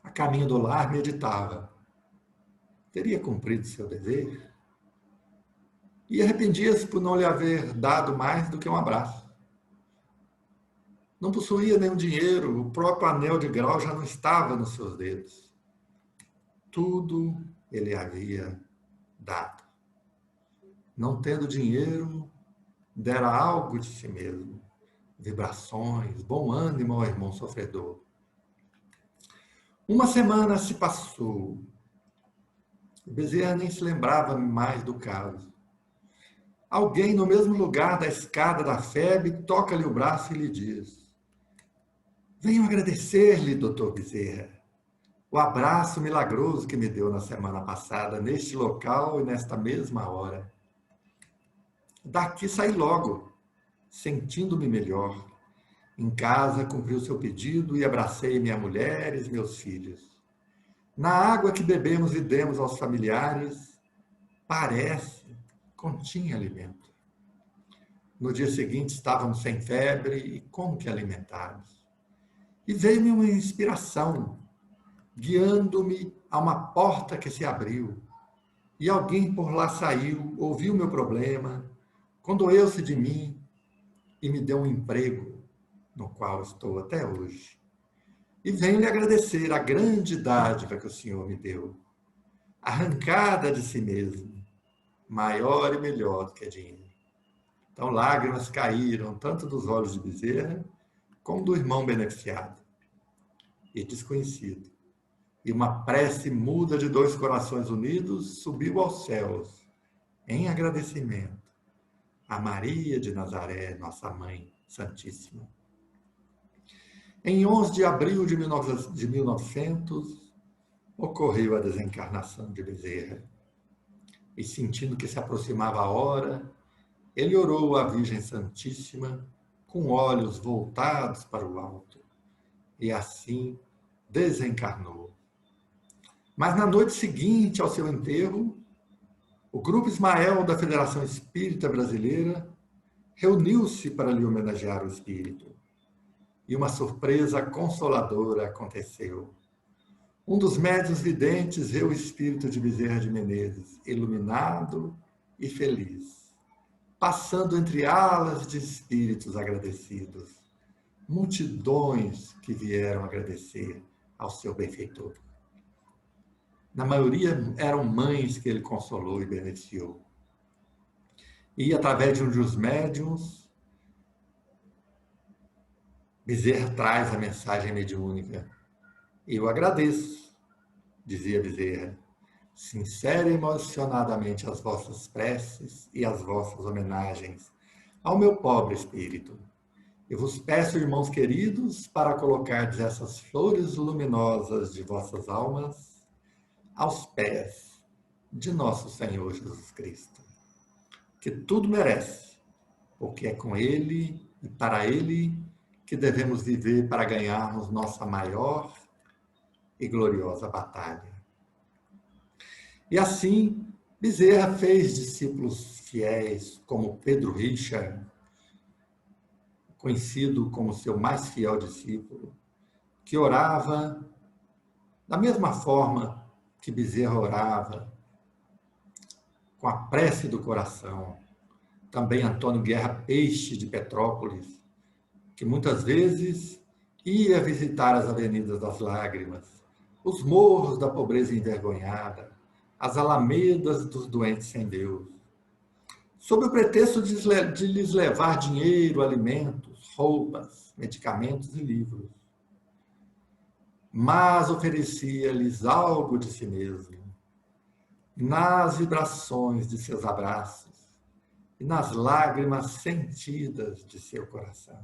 A caminho do lar meditava. Teria cumprido seu dever? E arrependia-se por não lhe haver dado mais do que um abraço. Não possuía nenhum dinheiro, o próprio anel de grau já não estava nos seus dedos. Tudo ele havia dado. Não tendo dinheiro, dera algo de si mesmo. Vibrações, bom ânimo ao irmão sofredor. Uma semana se passou. Bezerra nem se lembrava mais do caso. Alguém no mesmo lugar da escada da febre toca-lhe o braço e lhe diz: venho agradecer-lhe, doutor Bezerra, o abraço milagroso que me deu na semana passada, neste local e nesta mesma hora. Daqui saí logo, sentindo-me melhor. Em casa, cumpri o seu pedido e abracei minha mulher e meus filhos. Na água que bebemos e demos aos familiares, parece, continha alimento. No dia seguinte, estávamos sem febre e como que alimentados. E veio-me uma inspiração, guiando-me a uma porta que se abriu. E alguém por lá saiu, ouviu meu problema, condoeu-se de mim e me deu um emprego, no qual estou até hoje. E venho lhe agradecer a grande dádiva que o Senhor me deu, arrancada de si mesmo, maior e melhor do que dinheiro. Então lágrimas caíram tanto dos olhos de Bezerra, como do irmão beneficiado e desconhecido. E uma prece muda de 2 corações unidos subiu aos céus, em agradecimento a Maria de Nazaré, nossa Mãe Santíssima. Em 11 de abril de 1900, ocorreu a desencarnação de Bezerra. E sentindo que se aproximava a hora, ele orou à Virgem Santíssima com olhos voltados para o alto. E assim desencarnou. Mas na noite seguinte ao seu enterro, o Grupo Ismael da Federação Espírita Brasileira reuniu-se para lhe homenagear o espírito. E uma surpresa consoladora aconteceu. Um dos médiuns videntes viu o espírito de Bezerra de Menezes, iluminado e feliz, passando entre alas de espíritos agradecidos, multidões que vieram agradecer ao seu benfeitor. Na maioria eram mães que ele consolou e beneficiou. E através de um dos médiuns, Bezerra traz a mensagem mediúnica. Eu agradeço, dizia Bezerra, sincera e emocionadamente as vossas preces e as vossas homenagens ao meu pobre espírito. Eu vos peço, irmãos queridos, para colocardes essas flores luminosas de vossas almas aos pés de nosso Senhor Jesus Cristo, que tudo merece, porque é com Ele e para Ele que devemos viver para ganharmos nossa maior e gloriosa batalha. E assim, Bezerra fez discípulos fiéis, como Pedro Richard, conhecido como seu mais fiel discípulo, que orava da mesma forma que Bezerra orava, com a prece do coração. Também Antônio Guerra Peixe, de Petrópolis, que muitas vezes ia visitar as avenidas das lágrimas, os morros da pobreza envergonhada, as alamedas dos doentes sem Deus, sob o pretexto de lhes levar dinheiro, alimentos, roupas, medicamentos e livros. Mas oferecia-lhes algo de si mesmo, nas vibrações de seus abraços e nas lágrimas sentidas de seu coração.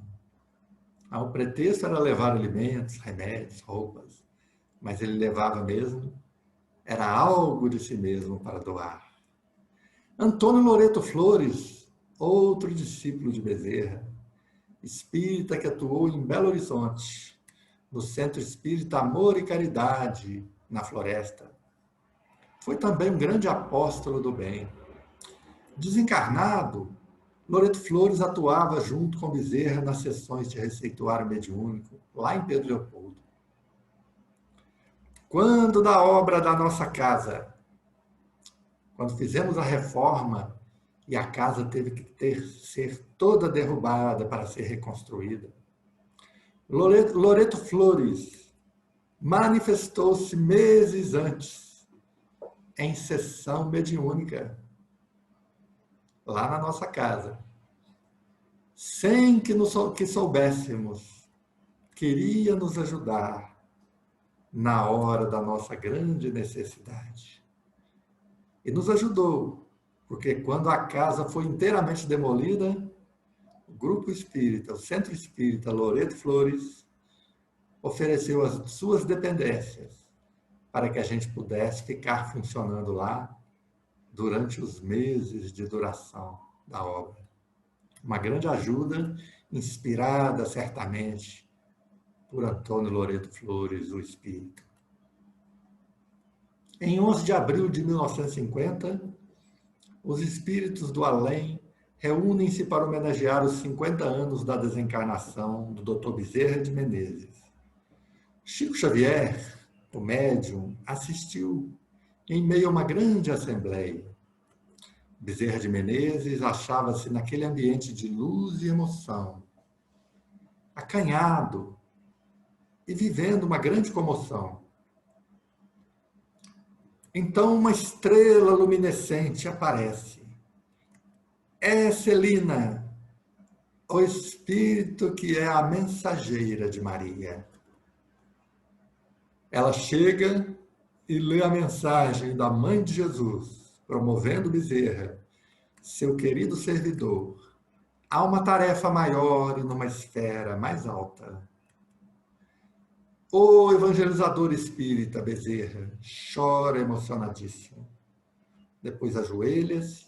O pretexto era levar alimentos, remédios, roupas, mas ele levava mesmo, era algo de si mesmo para doar. Antônio Loreto Flores, outro discípulo de Bezerra, espírita que atuou em Belo Horizonte, no Centro Espírita Amor e Caridade, na Floresta. Foi também um grande apóstolo do bem. Desencarnado, Loreto Flores atuava junto com Bezerra nas sessões de receituário mediúnico, lá em Pedro Leopoldo. Quando da obra da nossa casa, quando fizemos a reforma e a casa teve que ser toda derrubada para ser reconstruída, Loreto Flores manifestou-se meses antes, em sessão mediúnica, lá na nossa casa, sem que soubéssemos, queria nos ajudar na hora da nossa grande necessidade. E nos ajudou, porque quando a casa foi inteiramente demolida, o Grupo Espírita, o Centro Espírita Loreto Flores, ofereceu as suas dependências para que a gente pudesse ficar funcionando lá durante os meses de duração da obra. Uma grande ajuda, inspirada certamente por Antônio Loreto Flores, o Espírito. Em 11 de abril de 1950, os espíritos do além reúnem-se para homenagear os 50 anos da desencarnação do Dr. Bezerra de Menezes. Chico Xavier, o médium, assistiu em meio a uma grande assembleia. Bezerra de Menezes achava-se naquele ambiente de luz e emoção, acanhado e vivendo uma grande comoção. Então uma estrela luminescente aparece. É Celina, o espírito que é a mensageira de Maria. Ela chega e lê a mensagem da Mãe de Jesus, promovendo Bezerra, seu querido servidor, a uma tarefa maior e numa esfera mais alta. O evangelizador espírita Bezerra chora emocionadíssimo. Depois ajoelha-se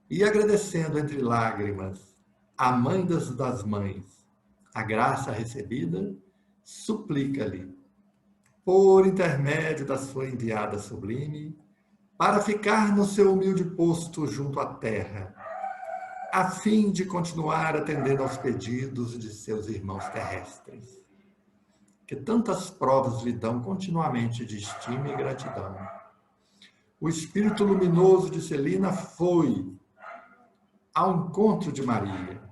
e, agradecendo entre lágrimas a Mãe das Mães, a graça recebida, suplica-lhe, por intermédio da sua enviada sublime, para ficar no seu humilde posto junto à terra, a fim de continuar atendendo aos pedidos de seus irmãos terrestres, que tantas provas lhe dão continuamente de estima e gratidão. O espírito luminoso de Celina foi ao encontro de Maria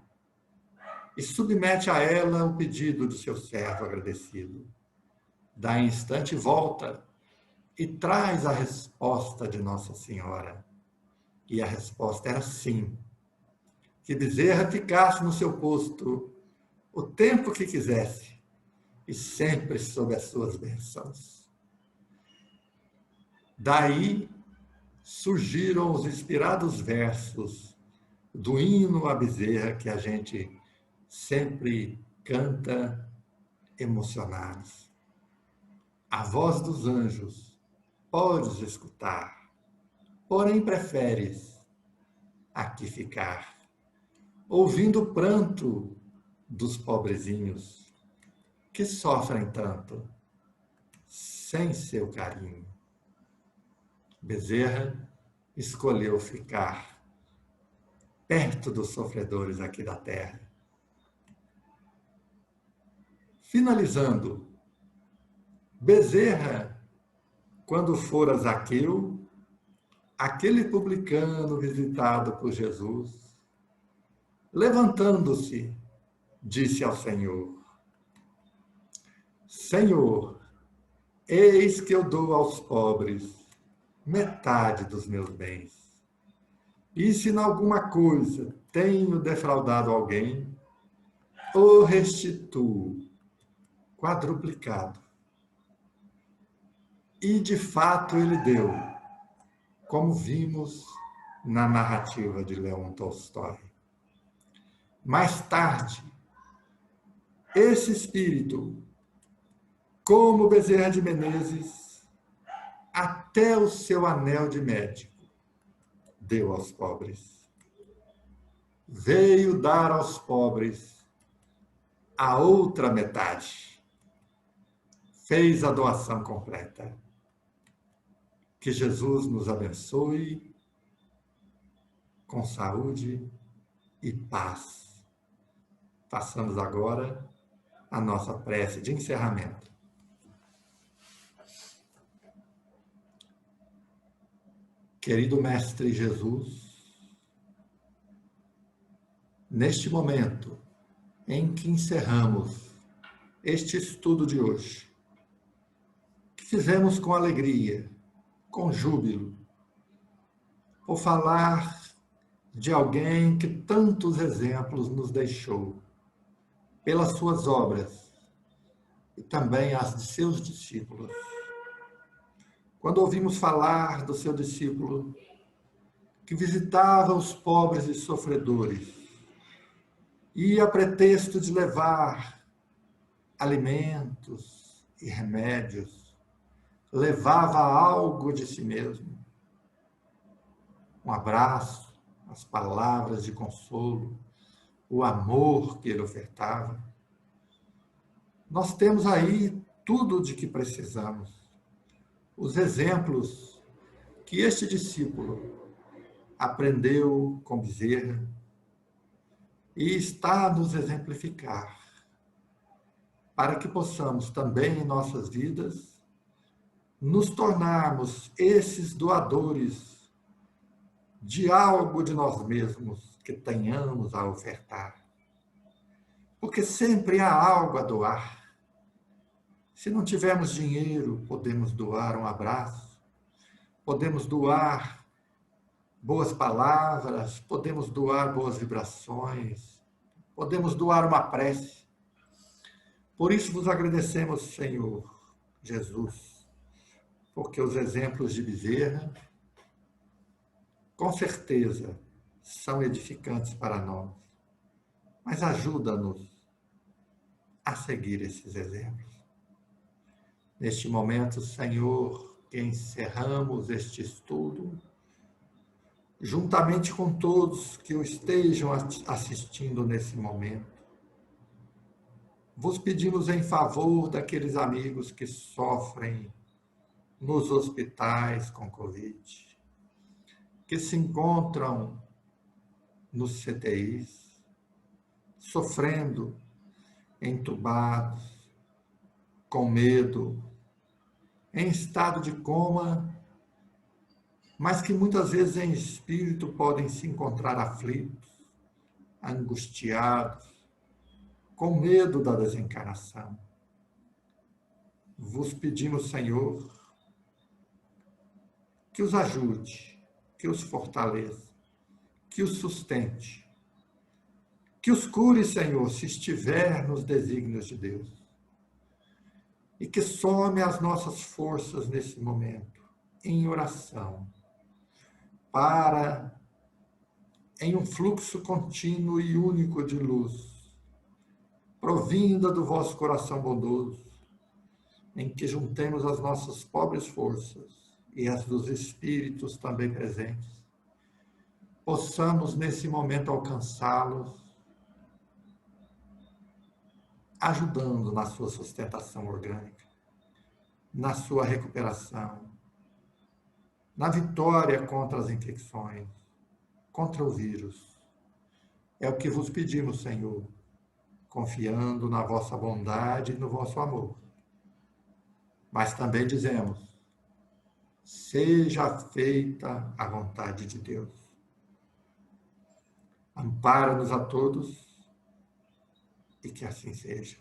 e submete a ela o pedido do seu servo agradecido. Dá instante volta e traz a resposta de Nossa Senhora. E a resposta era sim, que Bezerra ficasse no seu posto o tempo que quisesse e sempre sob as suas bênçãos. Daí surgiram os inspirados versos do hino à Bezerra que a gente sempre canta emocionados. A voz dos anjos podes escutar, porém preferes aqui ficar, ouvindo o pranto dos pobrezinhos que sofrem tanto sem seu carinho. Bezerra escolheu ficar perto dos sofredores aqui da terra. Finalizando, Bezerra, quando for a Zaqueu, aquele publicano visitado por Jesus, levantando-se, disse ao Senhor: Senhor, eis que eu dou aos pobres metade dos meus bens. E se em alguma coisa tenho defraudado alguém, o restituo quadruplicado. E de fato ele deu, como vimos na narrativa de Leon Tolstói. Mais tarde, esse espírito, como Bezerra de Menezes, até o seu anel de médico deu aos pobres. Veio dar aos pobres a outra metade. Fez a doação completa. Que Jesus nos abençoe com saúde e paz. Façamos agora a nossa prece de encerramento. Querido Mestre Jesus, neste momento em que encerramos este estudo de hoje, que fizemos com alegria, com júbilo, por falar de alguém que tantos exemplos nos deixou, pelas suas obras e também as de seus discípulos. Quando ouvimos falar do seu discípulo, que visitava os pobres e sofredores, e a pretexto de levar alimentos e remédios, levava algo de si mesmo, um abraço, as palavras de consolo, o amor que ele ofertava. Nós temos aí tudo de que precisamos. Os exemplos que este discípulo aprendeu com Bezerra e está a nos exemplificar, para que possamos também em nossas vidas nos tornarmos esses doadores de algo de nós mesmos que tenhamos a ofertar. Porque sempre há algo a doar. Se não tivermos dinheiro, podemos doar um abraço, podemos doar boas palavras, podemos doar boas vibrações, podemos doar uma prece. Por isso vos agradecemos, Senhor Jesus, porque os exemplos de Bezerra, com certeza, são edificantes para nós, mas ajuda-nos a seguir esses exemplos. Neste momento, Senhor, que encerramos este estudo, juntamente com todos que o estejam assistindo nesse momento, vos pedimos em favor daqueles amigos que sofrem nos hospitais com Covid, que se encontram nos CTIs, sofrendo, entubados, com medo, em estado de coma, mas que muitas vezes em espírito podem se encontrar aflitos, angustiados, com medo da desencarnação. Vos pedimos, Senhor, que os ajude, que os fortaleça, que os sustente, que os cure, Senhor, se estiver nos desígnios de Deus, e que some as nossas forças nesse momento, em oração, para, em um fluxo contínuo e único de luz, provinda do vosso coração bondoso, em que juntemos as nossas pobres forças e as dos espíritos também presentes, possamos nesse momento alcançá-los, ajudando na sua sustentação orgânica, na sua recuperação, na vitória contra as infecções, contra o vírus. É o que vos pedimos, Senhor, confiando na vossa bondade e no vosso amor. Mas também dizemos, seja feita a vontade de Deus. Ampara-nos a todos e que assim seja.